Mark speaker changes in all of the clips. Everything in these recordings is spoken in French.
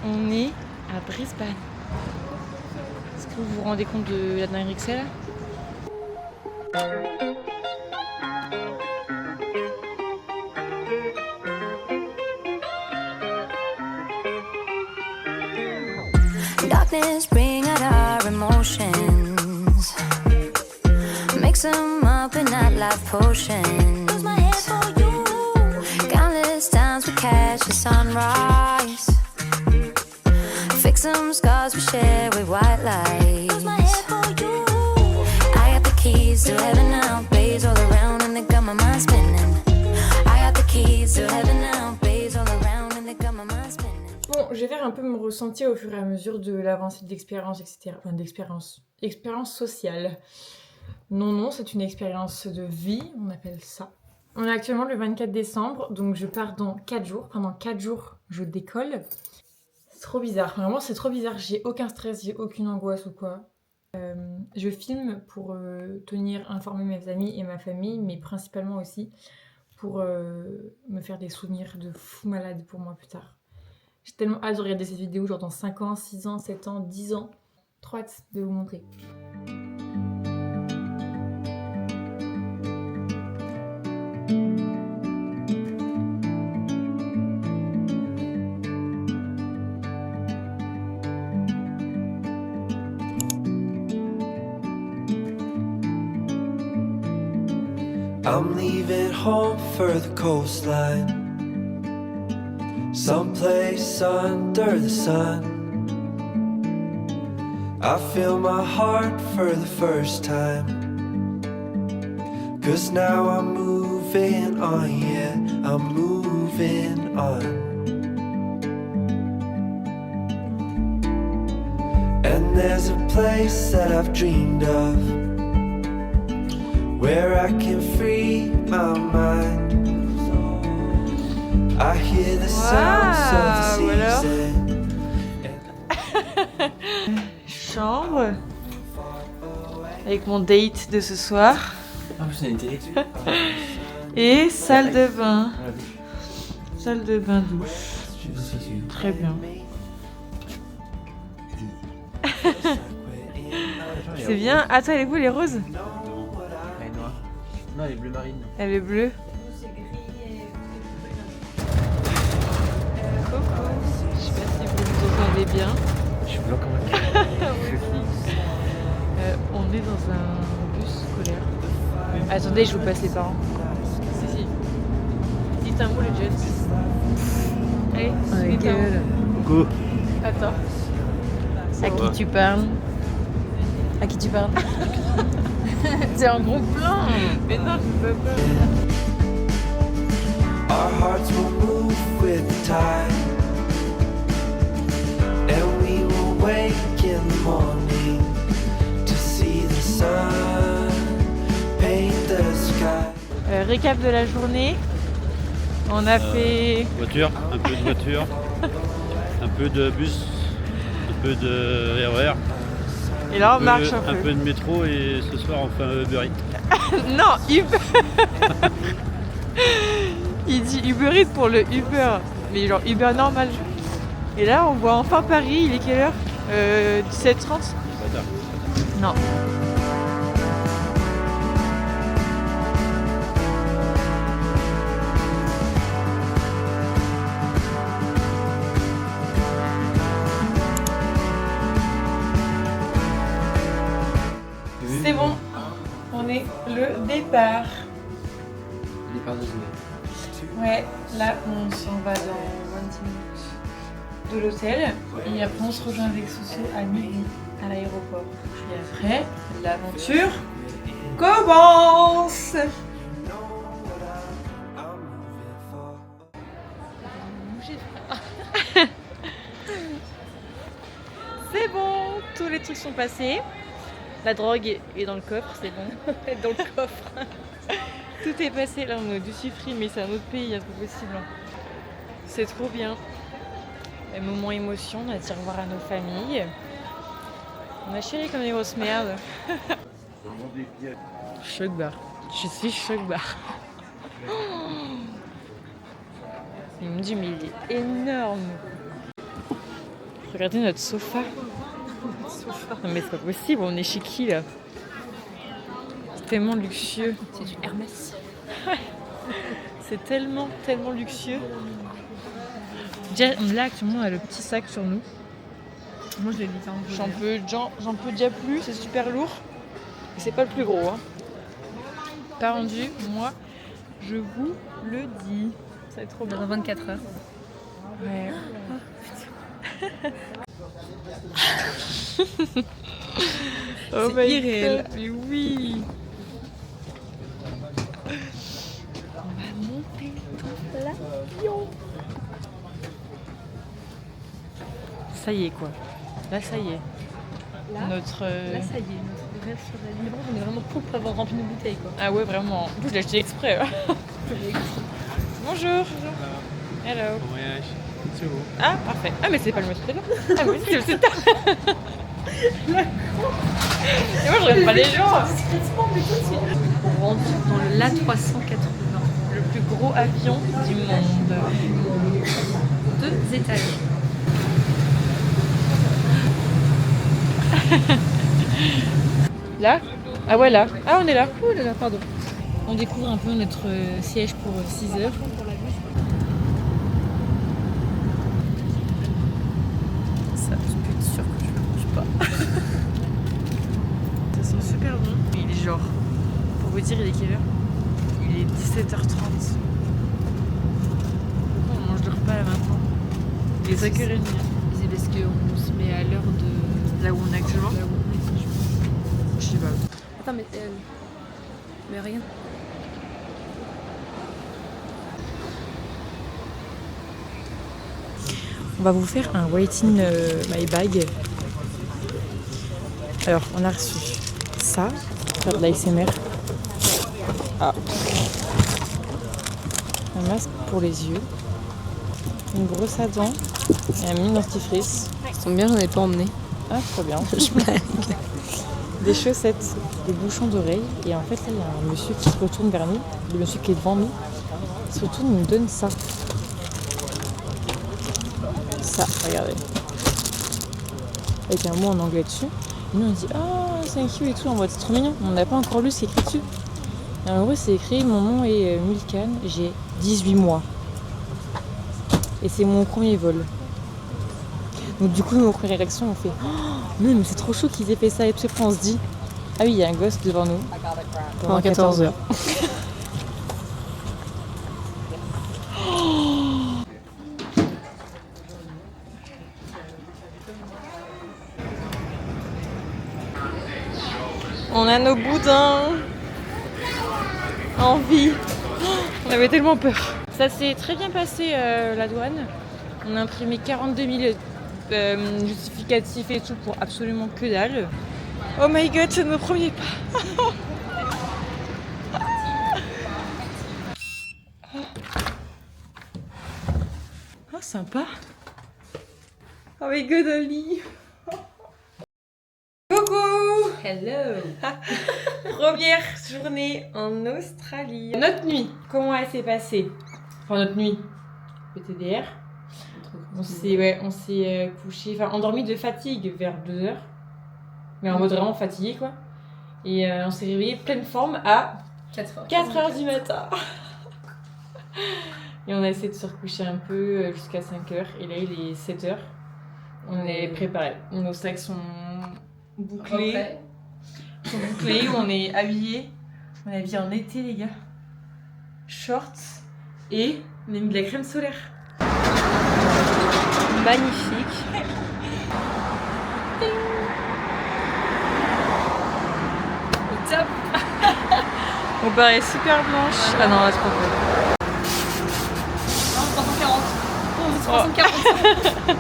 Speaker 1: On est à Brisbane. Est-ce que vous vous rendez compte de la dinguerie que c'est là?
Speaker 2: Darkness bring out our emotions, mix them up in that life potion. Countless times we catch the sunrise, fix some scars we share with white lies. I got the keys to heaven now, bays all around and they got my mind spinning. I got the keys to heaven now, bays all around and they got my mind spinning.
Speaker 1: Bon, je vais faire un peu mon ressenti au fur et à mesure de l'avancée de l'expérience, etc. Enfin, expérience sociale. Non, c'est une expérience de vie, on appelle ça. On est actuellement le 24 décembre, donc je pars dans 4 jours. Pendant 4 jours, je décolle. C'est trop bizarre. Vraiment, c'est trop bizarre. J'ai aucun stress, j'ai aucune angoisse ou quoi. Je filme pour tenir informés mes amis et ma famille, mais principalement aussi pour me faire des souvenirs de fou malade pour moi plus tard. J'ai tellement hâte de regarder cette vidéo, genre dans 5 ans, 6 ans, 7 ans, 10 ans. Trop hâte de vous montrer.
Speaker 3: I'm leaving home for the coastline, someplace under the sun. I feel my heart for the first time, 'cause now I'm moving on, yeah, I'm moving on. And there's a place that I've dreamed of, where I can free my mind. I hear the sounds of the season.
Speaker 1: Chambre avec mon date de ce soir.
Speaker 4: Ah, c'est une télé.
Speaker 1: Et salle de bain. Salle de bain douche. Très bien. C'est bien. Attends, elle est où les roses?
Speaker 4: Elle est noire. Non, elle est bleu marine.
Speaker 1: Elle est bleue. Coucou. Je sais pas si vous vous entendez bien.
Speaker 4: Je suis blanc comme un
Speaker 1: On est dans un bus scolaire. Attendez, je vous passe les parents. Si. Dites un mot les jeunes. Allez, dites un mot.
Speaker 4: Coucou.
Speaker 1: Attends. À qui tu parles? À qui tu parles? C'est un gros plan. Mais non, je peux pas.
Speaker 3: Our hearts will move with the tide, and we will wake in the morning to see the sun paint the sky.
Speaker 1: Récap de la journée. On a fait...
Speaker 5: Voiture, un peu de voiture, un peu de bus, un peu de RER.
Speaker 1: Et là on marche un peu.
Speaker 5: Un peu de métro et ce soir on fait un Uber Eats.
Speaker 1: Non, Uber. Il dit Uber Eats pour le Uber, mais genre Uber normal. Et là on voit enfin Paris, il est quelle heure 17h30. Non. C'est bon, on est le départ.
Speaker 4: Départ de Zoé.
Speaker 1: Ouais, là on s'en va dans 20 minutes de l'hôtel et après on se rejoint avec Soso à midi à l'aéroport. Et après, l'aventure commence. C'est bon, tous les trucs sont passés. La drogue est dans le coffre, c'est bon. Dans le coffre. Tout est passé. Là, on est au Duty Free, mais c'est un autre pays, c'est pas possible. C'est trop bien. Un moment émotion, on a dit au revoir à nos familles. On a chialé comme des grosses merdes. Choc bar. Je suis choc bar. Il me dit, mais il est énorme. Regardez notre sofa. Non mais c'est pas possible, on est chez qui là? C'est tellement luxueux.
Speaker 6: C'est du Hermès.
Speaker 1: C'est tellement luxueux. Là actuellement on a le petit sac sur nous.
Speaker 6: Moi je l'ai dit.
Speaker 1: J'en peux déjà plus, c'est super lourd. C'est pas le plus gros. Hein. Pas rendu, moi je vous le dis. Ça va être trop bien.
Speaker 6: Dans 24 heures.
Speaker 1: Ouais. Oh
Speaker 6: c'est irréel.
Speaker 1: God, mais oui. On va monter dans l'avion. Ça y est quoi. Là ça y est.
Speaker 6: Là,
Speaker 1: Notre.
Speaker 6: là ça y est, notre rêve sur la libre, on est vraiment pour avoir rempli nos bouteilles quoi.
Speaker 1: Ah ouais vraiment. En plus je l'ai acheté exprès. Bonjour. Hello.
Speaker 5: Bon voyage. C'est beau.
Speaker 1: Ah parfait. Ah mais c'est pas le monsieur là. Ah oui c'est ça. Et moi je regarde pas les gens.
Speaker 6: On rentre dans le l'A380,
Speaker 1: Le plus gros avion du monde.
Speaker 6: 2 étages.
Speaker 1: Là? Ah ouais là. Ah on est là. Oh là là, pardon. On découvre un peu notre siège pour 6 heures.
Speaker 6: Ça, je peux être sûre que je le mange pas.
Speaker 1: Ça sent super bon. Il est genre, pour vous dire il est quelle heure? Il est 17h30. Pourquoi on mange le repas là maintenant? Il est 5h30.
Speaker 6: C'est parce qu'on se met à l'heure de
Speaker 1: Là où on est actuellement?
Speaker 6: là où on est.
Speaker 1: Je sais pas.
Speaker 6: Attends mais rien.
Speaker 1: On va vous faire un wait in my bag. Alors, on a reçu ça, pour faire de l'ASMR. Ah. Un masque pour les yeux, une brosse à dents et un mini dentifrice.
Speaker 6: Ça tombe bien, j'en ai pas emmené.
Speaker 1: Ah, trop bien.
Speaker 6: Je blague.
Speaker 1: Des chaussettes, des bouchons d'oreilles. Et en fait, là, il y a un monsieur qui se retourne vers nous. Le monsieur qui est devant nous. Il se retourne et nous donne ça. Ça, regardez. Avec un mot en anglais dessus. Et nous, on dit ah, thank you et tout. En mode, c'est trop mignon. On n'a pas encore lu ce qui est écrit dessus. Et en gros, c'est écrit mon nom est Milkan. J'ai 18 mois. Et c'est mon premier vol. Donc, du coup, nos premières réactions, on fait oh, non, mais c'est trop chaud qu'ils aient fait ça. Et puis après, on se dit ah oui, il y a un gosse devant nous. Pendant 14 heures. On a nos boudins en vie. On avait tellement peur. Ça s'est très bien passé la douane. On a imprimé 42 000 justificatifs et tout pour absolument que dalle. Oh my god, c'est nos premiers pas. Oh sympa. Oh my god, Ali. Coucou.
Speaker 6: Hello.
Speaker 1: Première journée en Australie. Notre nuit, comment elle s'est passée? Enfin notre nuit, PTDR. On s'est couché, enfin endormi de fatigue vers 2h. Mais en mode vraiment fatigué quoi. Et on s'est réveillé pleine forme à 4h du matin. Et on a essayé de se recoucher un peu jusqu'à 5h. Et là il est 7h. On est préparés. Nos sacs sont bouclés. On est habillés. On est habillés en été les gars. Shorts. Et on a mis de la crème solaire. Magnifique. Au top. On paraît super blanche. Ah non, là c'est pas cool.
Speaker 6: 340.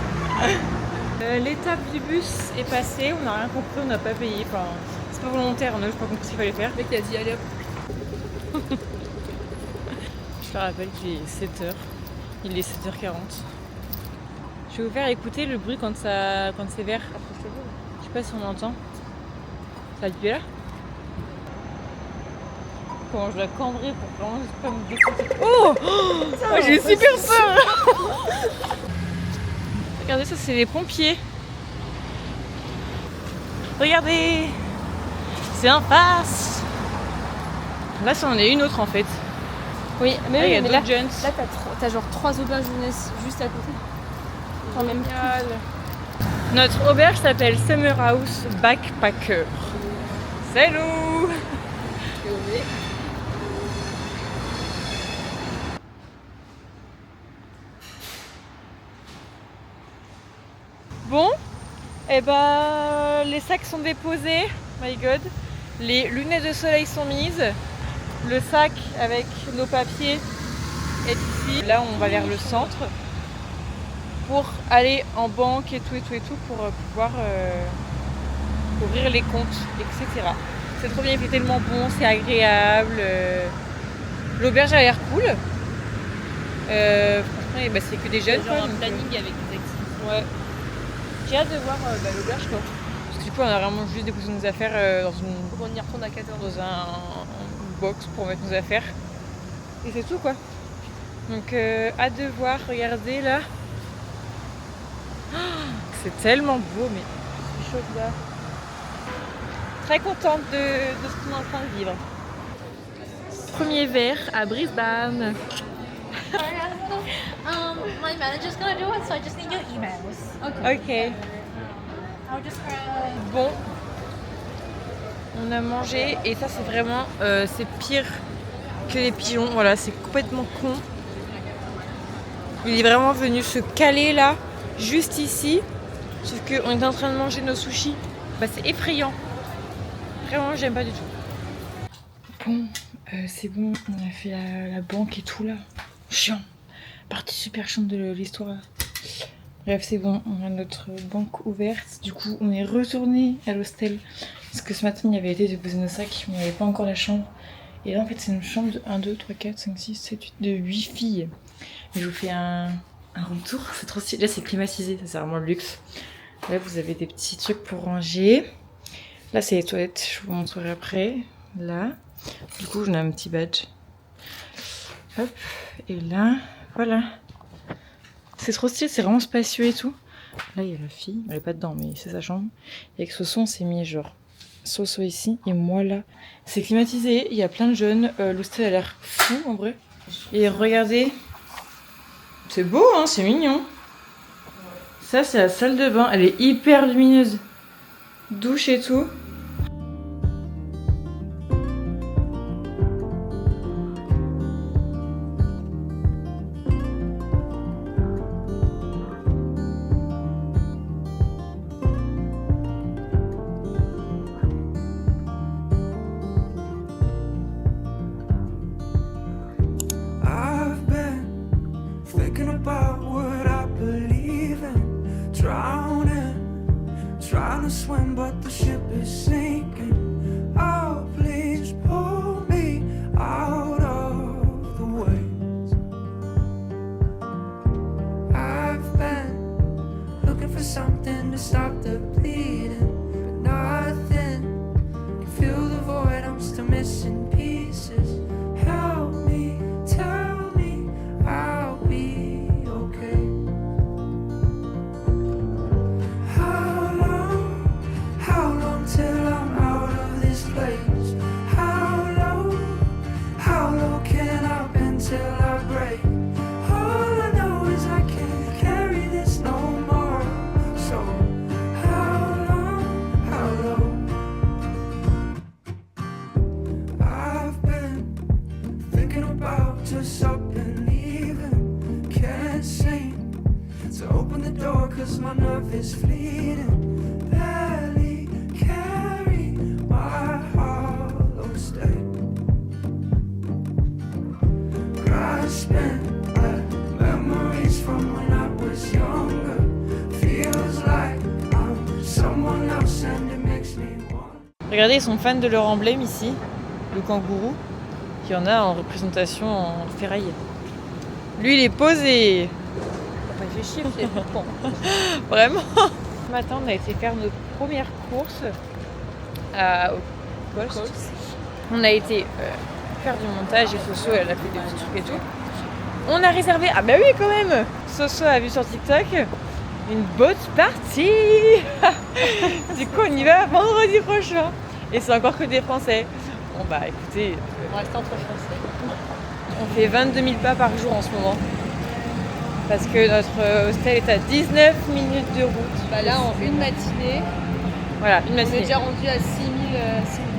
Speaker 1: L'étape du bus est passée, on n'a rien compris, on n'a pas payé. Enfin, c'est pas volontaire, on n'a juste pas compris ce qu'il fallait faire.
Speaker 6: Le mec il a dit allez hop.
Speaker 1: Je te rappelle qu'il est 7h. Il est 7h40. Je vais vous faire écouter le bruit quand c'est vert. Je sais pas si on entend. Ça va être là. Comment je la cambrer pour vraiment juste pas me découvrir. Oh, j'ai eu super peur. Regardez, ça c'est les pompiers. Regardez, c'est un pass. Là, c'en est une autre en fait.
Speaker 6: Oui, mais
Speaker 1: Là, il y a
Speaker 6: mais là,
Speaker 1: d'autres jeunes.
Speaker 6: là t'as genre 3 auberges jeunesse juste à côté. Enfin, même plus.
Speaker 1: Notre auberge s'appelle Summer House Backpacker. Salut! Bon, et ben les sacs sont déposés. My God. Les lunettes de soleil sont mises. Le sac avec nos papiers est ici. Là, on va vers le centre pour aller en banque et tout pour pouvoir ouvrir les comptes, etc. C'est trop bien, il fait tellement bon, c'est agréable. L'auberge a l'air cool. Franchement, bah, c'est que des jeunes.
Speaker 6: Genre
Speaker 1: quoi,
Speaker 6: un
Speaker 1: donc,
Speaker 6: planning avec des activités.
Speaker 1: ouais. J'ai hâte de voir l'auberge quoi. Parce que du coup, on a vraiment juste déposé nos affaires dans une
Speaker 6: Faut qu'on y retourne à 14h.
Speaker 1: dans un box pour mettre nos affaires. Et c'est tout quoi. Donc hâte de voir, regardez là. Oh, c'est tellement beau, mais c'est chaud là. Très contente de ce qu'on est en train de vivre. Premier verre à Brisbane.
Speaker 7: My manager's gonna do it, so I just need your emails.
Speaker 1: Ok.
Speaker 7: I'll just
Speaker 1: Bon. On a mangé et ça c'est vraiment c'est pire que les pigeons. Voilà, c'est complètement con. Il est vraiment venu se caler là, juste ici. Sauf qu'on est en train de manger nos sushis. Bah c'est effrayant. Vraiment, j'aime pas du tout. Bon, c'est bon, on a fait la banque et tout là. Chiant. Partie super chiante de l'histoire là. Bref, c'est bon, on a notre banque ouverte. Du coup, on est retourné à l'hostel. Parce que ce matin, il y avait été déposer nos sacs, mais il n'y avait pas encore la chambre. Et là, en fait, c'est une chambre de 1, 2, 3, 4, 5, 6, 7, 8, de 8 filles. Et je vous fais un retour. C'est trop stylé. Là, c'est climatisé, ça c'est vraiment le luxe. Là, vous avez des petits trucs pour ranger. Là, c'est les toilettes, je vous montrerai après. Là, du coup, j'en ai un petit badge. Hop, et là, voilà. C'est trop stylé, c'est vraiment spacieux et tout. Là, il y a la fille, elle est pas dedans, mais c'est sa chambre. Et avec Soso, on s'est mis genre Soso ici et moi là. C'est climatisé, il y a plein de jeunes. L'hostel a l'air fou en vrai. Et regardez, c'est beau, hein, c'est mignon. Ça, c'est la salle de bain, elle est hyper lumineuse. Douche et tout.
Speaker 3: I've been thinking about what I believe in, drowning, trying to swim but the ship is sinking. Oh, please pull me out of the waves. I've been looking for something to stop the bleeding, but nothing can fill the void. I'm still missing pieces. Help me, tell me I'll be okay. How long till I'm out of this place? How low can I bend till I break? All I know is I can't carry this no more. So how low? I've been thinking about just up and leaving. Can't seem to open the door cause my nerve is fleeting. Barely carry my hollow state. Grasping at memories from when I was younger. Feels like I'm someone else and it makes me want.
Speaker 1: Regardez, ils sont fans de leur emblème ici, le kangourou, qu'il y en a en représentation en ferraille. Lui, il est posé.
Speaker 6: Enfin, il fait chier, c'est bon.
Speaker 1: Vraiment. Ce matin, on a été faire nos premières courses au Coast. On a été faire du montage et Soso, elle a fait des petits trucs et tout. On a réservé. Ah bah oui, quand même. Soso a vu sur TikTok. une boat party. Du coup, on y va vendredi prochain. Et c'est encore que des Français. Bon bah écoutez,
Speaker 6: On reste entre Français.
Speaker 1: on fait 22 000 pas par jour en ce moment. Parce que notre hostel est à 19 minutes de route.
Speaker 6: Bah là, en une matinée,
Speaker 1: Voilà, une
Speaker 6: on est
Speaker 1: matinée.
Speaker 6: déjà rendu à 6000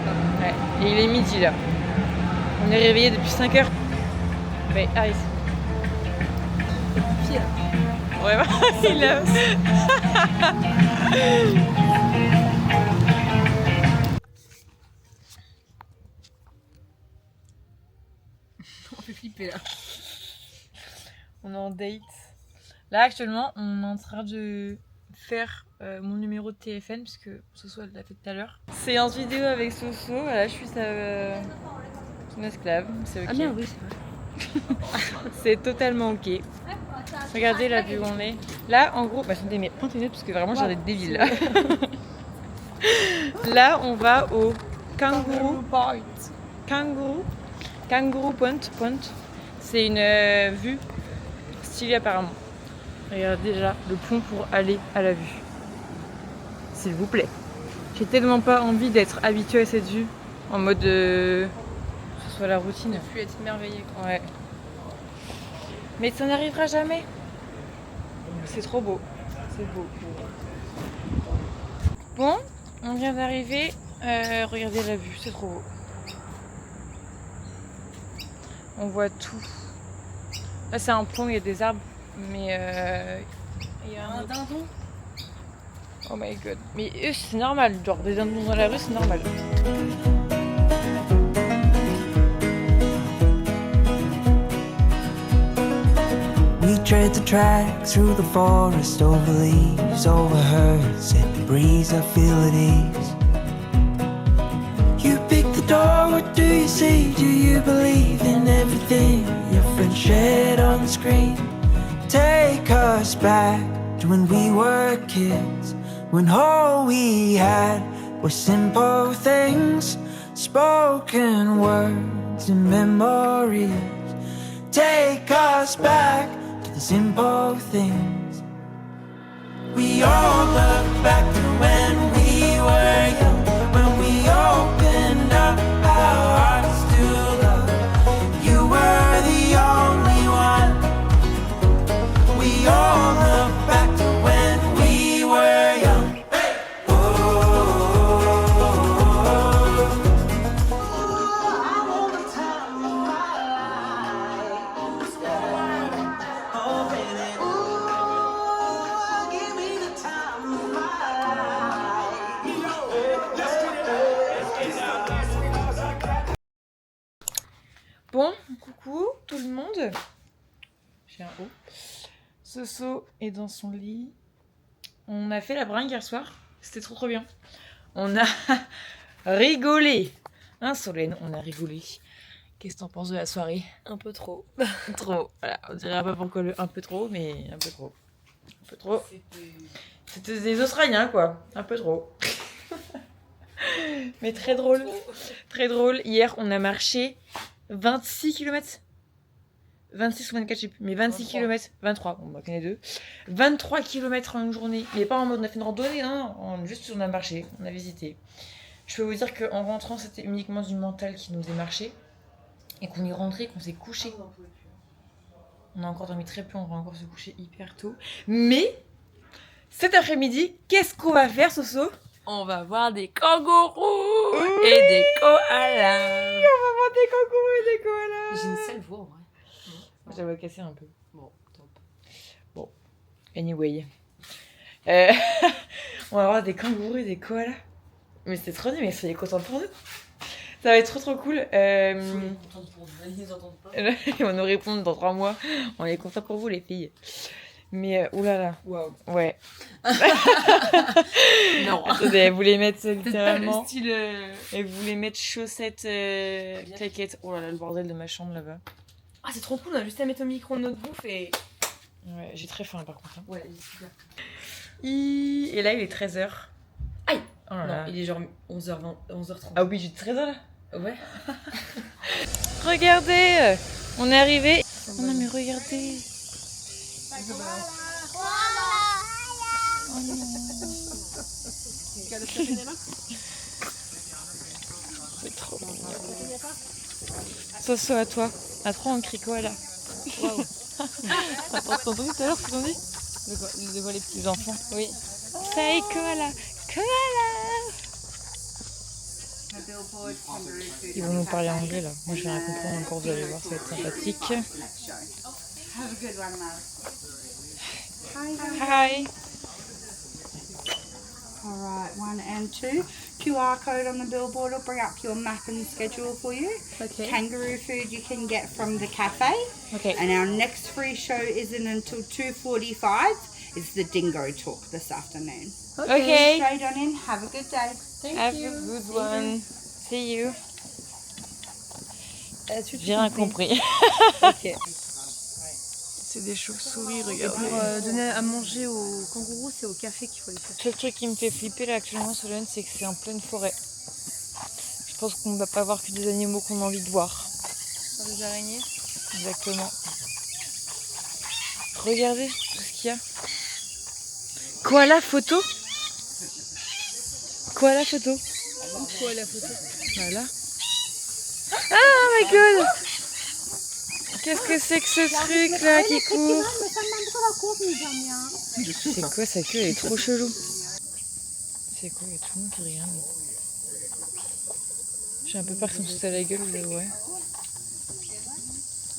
Speaker 6: pas.
Speaker 1: Ouais. Et il est midi là. On est réveillé depuis 5 heures. Mais ah, ici.
Speaker 6: Pire.
Speaker 1: Ouais, il a...
Speaker 6: On fait flipper là.
Speaker 1: On est en date. Là actuellement, on est en train de faire mon numéro de téléphone puisque Soso elle l'a fait tout à l'heure. Séance vidéo avec Soso. Voilà, je suis son esclave. C'est ok.
Speaker 6: Ah bien oui, c'est vrai.
Speaker 1: C'est totalement ok. Regardez la vue où on est. Là, en gros, bah attendez, mais prends tes notes parce que vraiment j'ai des débiles là. Là, on va au Kangaroo Point. C'est une vue stylée apparemment. Regardez déjà le pont pour aller à la vue. S'il vous plaît. J'ai tellement pas envie d'être habituée à cette vue en mode que ce soit la routine.
Speaker 6: Puis être émerveillé quoi.
Speaker 1: Ouais. Mais ça n'arrivera jamais. C'est trop beau. C'est beau. Bon, on vient d'arriver. Regardez la vue, c'est trop beau. On voit tout. Là, c'est un pont, il y a des arbres. Mais il y a un
Speaker 6: dindon.
Speaker 1: Oh my god. Mais eux, c'est normal. Genre, des dindons dans la rue, c'est normal.
Speaker 3: We tread the track through the forest, over leaves, over herds, and the breeze I feel at ease. You pick the door, what do you see? Do you believe in everything your friends shared on the screen? Take us back to when we were kids, when all we had were simple things, spoken words and memories. Take us back to the simple things. We all look back to when we were young, when we opened up our hearts to love. You were the only one. We all look back to when we were young.
Speaker 1: Bon, coucou tout le monde. J'ai un haut. Soso est dans son lit. On a fait la bringue hier soir. C'était trop bien. On a rigolé. Hein Solène, on a rigolé. Qu'est-ce que t'en penses de la soirée?
Speaker 6: Un peu trop.
Speaker 1: Trop. Voilà, on dirait pas pourquoi le un peu trop, mais un peu trop. Un peu trop. C'était des Australiens quoi. Un peu trop. Mais très drôle. Très drôle. Hier, on a marché 26 km. 26 ou 24, je sais plus, mais 26 km, 23, on va connaître deux. 23 km en une journée, mais pas en mode on a fait une randonnée, hein, juste on a marché, on a visité. Je peux vous dire qu'en rentrant, c'était uniquement du mental qui nous faisait marcher, et qu'on est rentré, qu'on s'est couché. On a encore dormi très peu, on va encore se coucher hyper tôt. Mais, cet après-midi, qu'est-ce qu'on va faire, Soso?
Speaker 6: On va voir des kangourous et des koalas.
Speaker 1: On va voir des kangourous et des koalas.
Speaker 6: J'ai une sale voix en vrai.
Speaker 1: J'avais cassé un peu.
Speaker 6: Bon, top.
Speaker 1: Bon, anyway. On va voir des kangourous et des koalas. Mais c'est trop bien, mais soyez contents pour nous. Ça va être trop cool.
Speaker 6: Ils nous entendent pas.
Speaker 1: Ils vont nous répondre dans 3 mois. On est contents pour vous les filles. Mais oulala.
Speaker 6: Waouh.
Speaker 1: Ouais.
Speaker 6: Non.
Speaker 1: Attendez, elle voulait mettre
Speaker 6: Peut-être pas le
Speaker 1: littéralement.
Speaker 6: style.
Speaker 1: Elle voulait mettre chaussettes, claquettes. Oh là là, le bordel de ma chambre là-bas.
Speaker 6: Ah, c'est trop cool, on a juste à mettre au micro notre bouffe et.
Speaker 1: Ouais, j'ai très faim par contre. Hein.
Speaker 6: Ouais, il est super.
Speaker 1: Et là, il est 13h.
Speaker 6: Aïe.
Speaker 1: Oh là là.
Speaker 6: Non, il est genre 11h20, 11h30.
Speaker 1: Ah oui, j'ai 13h là.
Speaker 6: Ouais.
Speaker 1: Regardez, on est arrivé. Oh non mais regardez. C'est trop mignon. Soso à toi. À trois on crie koala. Waouh. Attends, t'as entendu tout à l'heure ce qu'ils ont dit? De quoi les petits enfants? Oui. Say koala. Koala. Ils vont nous parler anglais là. Moi je vais rien comprendre encore, vous allez voir, ça va être sympathique.
Speaker 8: Have a good one, love.
Speaker 1: Hi.
Speaker 8: All right, 1 and 2. QR code on the billboard will bring up your map and schedule for you.
Speaker 1: Okay.
Speaker 8: Kangaroo food you can get from the cafe.
Speaker 1: Okay.
Speaker 8: And our next free show isn't until 2:45. It's the dingo talk this afternoon.
Speaker 1: Okay.
Speaker 8: Straight on in. Have a good day.
Speaker 1: Have a good one. See you. J'ai rien compris.
Speaker 6: Ok.
Speaker 1: C'est des chauves-souris,
Speaker 6: Et
Speaker 1: regardez.
Speaker 6: pour donner à manger aux kangourous, c'est au café qu'il faut les faire.
Speaker 1: Le seul truc qui me fait flipper là actuellement sur Solène, c'est que c'est en pleine forêt. Je pense qu'on ne va pas voir que des animaux qu'on a envie de voir.
Speaker 6: Sur les araignées.
Speaker 1: Exactement. Regardez tout ce qu'il y a. Koala photo. Koala photo.
Speaker 6: Quoi la photo?
Speaker 1: Voilà. Oh my god! Qu'est-ce que c'est que ce truc là qui court? C'est quoi sa queue? Elle est trop chelou. C'est quoi? Il y a tout le monde qui regarde. J'ai un peu peur qu'ils me sautent à la gueule, vous avouez.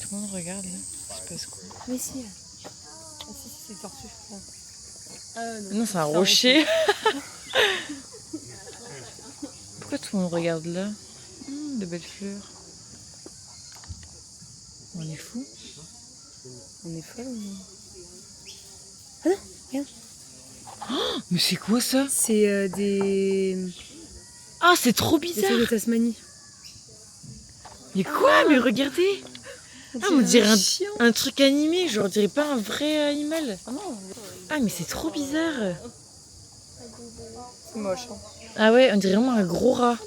Speaker 1: Tout le monde regarde là. Il se passe quoi?
Speaker 6: Mais si. Ah si, c'est une tortue. Non.
Speaker 1: Non, c'est un rocher. Pourquoi tout le monde regarde là? De belles fleurs. On est fou.
Speaker 6: On est folle.
Speaker 1: Mais c'est quoi ça?
Speaker 6: C'est des
Speaker 1: Ah, c'est trop bizarre.
Speaker 6: feuilles de Tasmanie.
Speaker 1: Mais quoi? Mais regardez. Ah, on dirait un truc animé. Genre, on dirait pas un vrai animal. Ah, mais c'est trop bizarre.
Speaker 6: C'est moche. Hein.
Speaker 1: Ah ouais, on dirait vraiment un gros rat.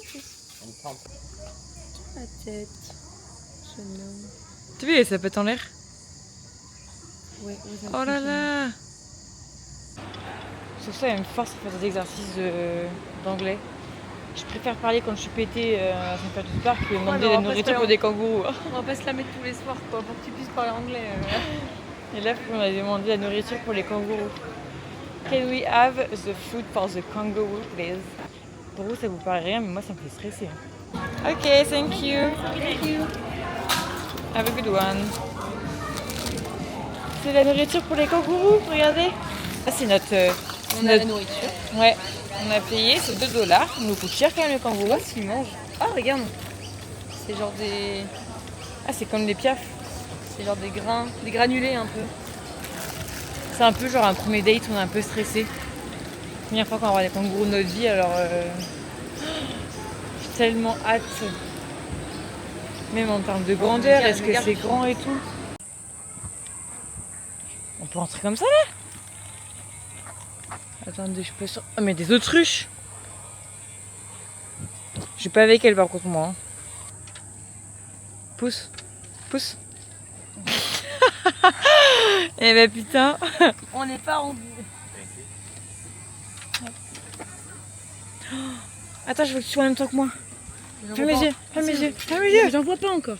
Speaker 6: La tête. Jeune
Speaker 1: T'as vu, ça pète en l'air?
Speaker 6: Ouais,
Speaker 1: Oh là là. Sur ça, elle me force à faire des exercices d'anglais. Je préfère parler quand je suis pétée à Saint-Pierre du Parc que demander
Speaker 6: mais on
Speaker 1: la
Speaker 6: va pas
Speaker 1: nourriture
Speaker 6: se
Speaker 1: pour des kangourous.
Speaker 6: On va pas se la mettre tous les soirs quoi, pour que tu puisses parler anglais.
Speaker 1: Et là, on a demandé la nourriture pour les kangourous. Can we have the food for the kangaroo, please? Pour vous, ça vous paraît rien, mais moi, ça me fait stresser. Ok, thank you. Thank you. Have a good one. C'est la nourriture pour les kangourous, regardez. Ah, c'est notre...
Speaker 6: On a la nourriture.
Speaker 1: Ouais, on a payé, c'est $2. Il nous coûte cher quand même le kangourou.
Speaker 6: Ce qu'ils mangent. Ah regarde. C'est genre des.
Speaker 1: Ah, c'est comme des piafs.
Speaker 6: C'est genre des grains. Des granulés un peu.
Speaker 1: C'est un peu genre un premier date, on est un peu stressé. Première fois qu'on va voir des kangourous de notre vie, alors j'ai tellement hâte. Même en termes de grandeur,
Speaker 6: regarde,
Speaker 1: est-ce que
Speaker 6: regarde.
Speaker 1: c'est grand et tout? On peut rentrer comme ça là? Attendez, je peux sur... Ah mais des autruches! Je suis pas avec elle par contre moi. Hein. Pousse, pousse. Eh ben putain.
Speaker 6: On n'est pas en.
Speaker 1: Attends, je veux que tu sois en même temps que moi. Ferme les yeux, ferme les yeux, ferme les yeux.
Speaker 6: J'en vois pas encore.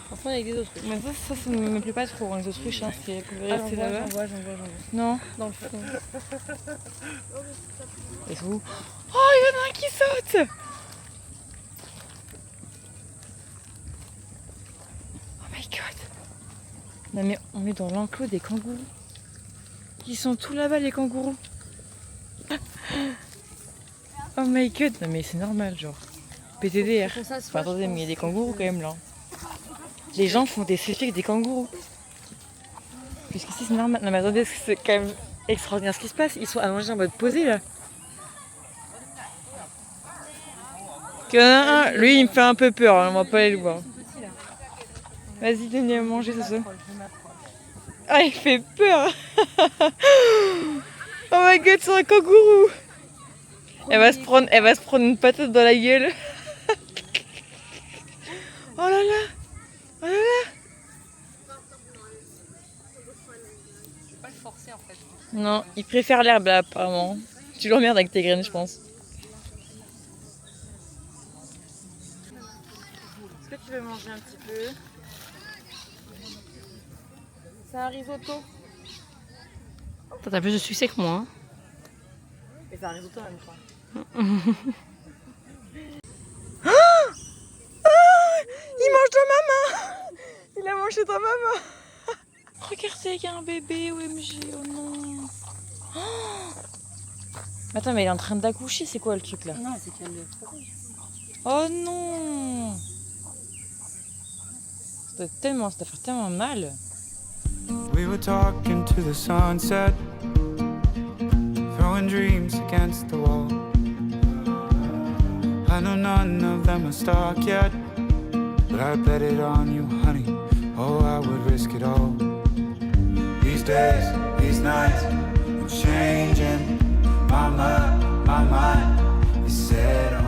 Speaker 6: Franchement, il y a des autruches.
Speaker 1: Mais ça me plaît pas trop, hein, les autruches, hein, c'est pour rester là-bas.
Speaker 6: J'en vois.
Speaker 1: Non.
Speaker 6: Dans le fond.
Speaker 1: Ils sont où? Oh, il y en a un qui saute! Oh my god! Non mais on est dans l'enclos des kangourous. Ils sont tous là-bas les kangourous. Oh my god! Non mais c'est normal, genre. PTDR.
Speaker 6: Faut qu'on s'assoie,
Speaker 1: Enfin, attendez,
Speaker 6: je
Speaker 1: mais il y a
Speaker 6: pense.
Speaker 1: des kangourous quand même là. Les gens font des selfies avec des kangourous. Puisqu'ici c'est normal. Non mais attendez, c'est quand même extraordinaire ce qui se passe. Ils sont allongés en mode posé là. Qu'il y en a un, lui il me fait un peu peur, hein, on va pas aller le voir. Vas-y, donne-lui à manger, ça se. Ah, il fait peur! Oh my god, c'est un kangourou! Elle va se prendre une patate dans la gueule. Oh là là! Oh là là!
Speaker 6: Je vais pas le forcer en fait.
Speaker 1: Non, il préfère l'herbe là apparemment. Tu l'emmerdes avec tes graines, je pense. Est-ce que tu veux manger un petit peu? C'est un risotto.
Speaker 6: T'as plus de succès que moi. Hein.
Speaker 1: Et c'est un risotto en même temps. Il mange ta maman! Il a mangé ta maman! Regardez, il y a un bébé, OMG, oh non! Oh, attends, mais il est en train d'accoucher, c'est quoi le truc là?
Speaker 6: Non, c'est qu'elle le trouve.
Speaker 1: Oh non! Ça doit faire tellement mal.
Speaker 3: We were talking to the sunset, throwing dreams against the wall. I know none of them are stuck yet, but I bet it on you, honey. Oh, I would risk it all. These days, these nights, I'm changing my mind is set on